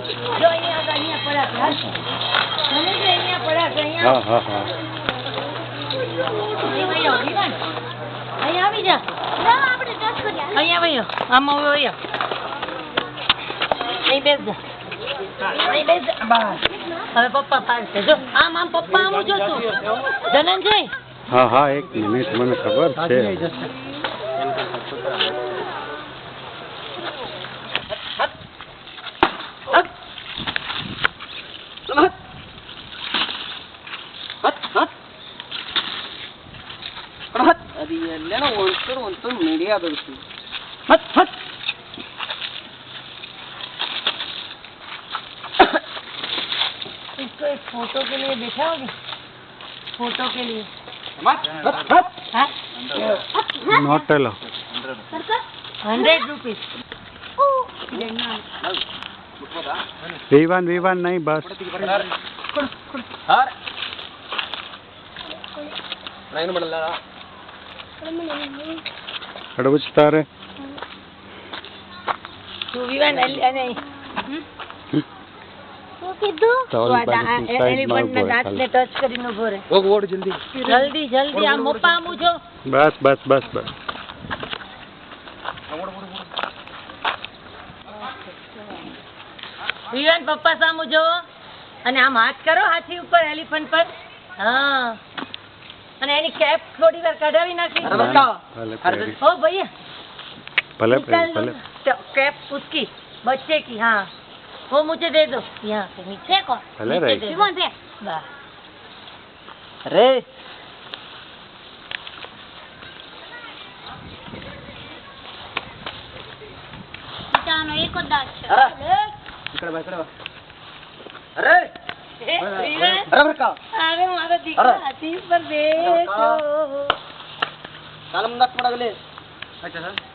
જો અહીંયા પડા હાલ મને કે અહીંયા પડા અહીંયા હા હા હા અહીંયા આવી જા આપણે ટચ કરીએ અહીંયા વયો આમાં વયો અહીં બેસ જા અહીં બેસ જા બસ હવે પપ્પા પાડશે જો આમ પપ્પા આમ જો તું ધનંજય હા હા એક મિનિટ મને ખબર છે इसको एक फोटो के लिए बिठाओगे फोटो के लिए નોટ લો 100 रुपीज વિવાન નહીં બસ અડવું તારે તું વિવાન નહીં ટચ કરીને ઉભો રહે જલ્દી આ મોપા આમ જો બસ વિવાન પપ્પા સામું જો અને આમ હાથ કરો હાથી ઉપર એલિફન્ટ પર હા અને એની કેપ થોડી વાર કઢાવી નાખી ઓ भैया भले कैप उसकी बच्चे की हाँ वो मुझे दे दो यहाँ पे नीचे को भले नीचे दे अरे ચાનો એક જ દાંત છે अरे अरे मारा દીકરા હાથી પર બેઠો કાલમ દાંત પડા ગલે अच्छा सर